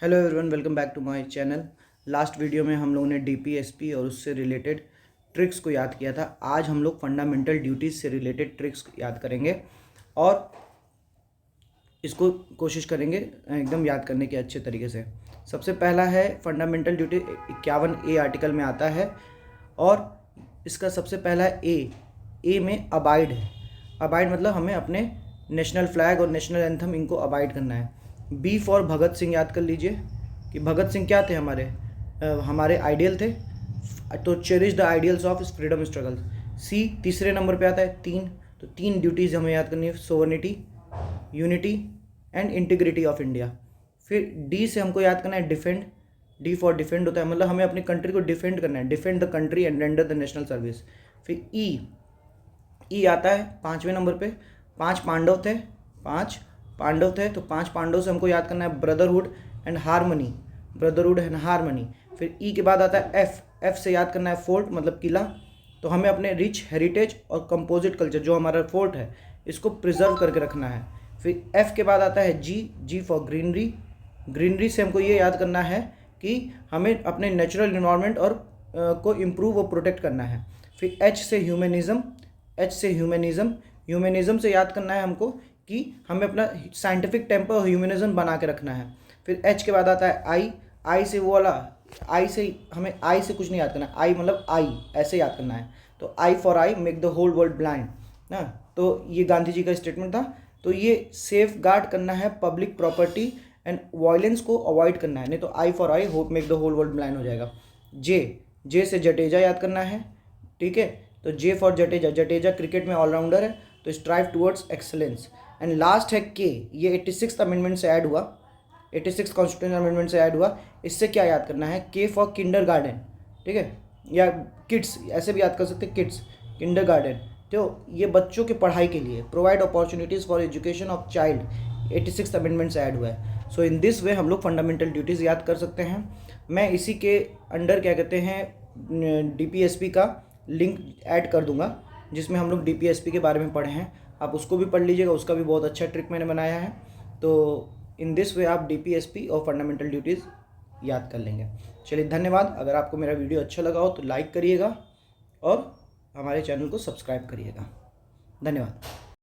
Hello everyone, welcome back to my channel. Last video में हम लोगों ने डीपीएसपी और उससे रिलेटेड ट्रिक्स को याद किया था। आज हम लोग फंडामेंटल ड्यूटीज़ से रिलेटेड ट्रिक्स याद करेंगे और इसको कोशिश करेंगे एकदम याद करने के अच्छे तरीके से। सबसे पहला है फंडामेंटल ड्यूटी 51A आर्टिकल में आता है और इसका सबसे पहला ए में अबाइड है। अबाइड मतलब हमें अपने नेशनल फ्लैग और नेशनल एंथम इनको अबाइड करना है। बी फॉर भगत सिंह याद कर लीजिए कि भगत सिंह क्या थे, हमारे आइडियल थे, तो cherish the ideals of freedom struggle. C तीसरे नंबर पे आता है 3, तो 3 ड्यूटीज़ हमें याद करनी है, sovereignty, unity and integrity of India. फिर डी से हमको याद करना है डिफेंड। डी फॉर डिफेंड होता है, मतलब हमें अपनी कंट्री को डिफेंड करना है, defend the country and render the national service. फिर ई आता है 5वें नंबर पे। 5 पांडव थे, तो 5 पांडव से हमको याद करना है ब्रदरहुड एंड हारमनी। फिर ई के बाद आता है एफ से याद करना है फोर्ट, मतलब किला, तो हमें अपने रिच हेरिटेज और कंपोजिट कल्चर जो हमारा फोर्ट है इसको प्रिजर्व करके रखना है। फिर एफ के बाद आता है जी फॉर ग्रीनरी से हमको ये याद करना है कि हमें अपने नेचुरल इन्वायरमेंट और को इम्प्रूव और प्रोटेक्ट करना है। फिर एच से ह्यूमनिज्म से याद करना है हमको कि हमें अपना साइंटिफिक टेम्पर और ह्यूमनिज्म बना के रखना है। फिर एच के बाद आता है आई से हमें आई से कुछ नहीं याद करना है, आई मतलब आई ऐसे याद करना है, तो eye for eye make the whole world blind ना। तो ये गांधी जी का स्टेटमेंट था। तो ये सेफ गार्ड करना है पब्लिक प्रॉपर्टी एंड वायलेंस को अवॉइड करना है, नहीं तो eye for eye hope make the whole world blind हो जाएगा। जे से जडेजा याद करना है, ठीक है, तो जे फॉर जडेजा क्रिकेट में ऑलराउंडर है, तो strive towards excellence. And last है के, ये 86th अमेंडमेंट से ऐड हुआ, 86th कॉन्स्टिट्यूशन अमेंडमेंट से ऐड हुआ। इससे क्या याद करना है, के फॉर किंडरगार्टन, ठीक है, या किड्स ऐसे भी याद कर सकते हैं, किड्स किंडरगार्टन, तो ये बच्चों की पढ़ाई के लिए, provide opportunities for education of child, 86th amendment से ऐड हुआ है। सो इन दिस वे हम लोग फंडामेंटल ड्यूटीज़ याद कर सकते हैं। मैं इसी के अंडर क्या कहते हैं डीपीएसपी का लिंक ऐड कर दूंगा जिसमें हम लोग डीपीएसपी के बारे में पढ़े हैं, आप उसको भी पढ़ लीजिएगा, उसका भी बहुत अच्छा ट्रिक मैंने बनाया है। तो इन दिस वे आप डीपीएसपी और फंडामेंटल ड्यूटीज़ याद कर लेंगे। चलिए धन्यवाद। अगर आपको मेरा वीडियो अच्छा लगा हो तो लाइक करिएगा और हमारे चैनल को सब्सक्राइब करिएगा। धन्यवाद।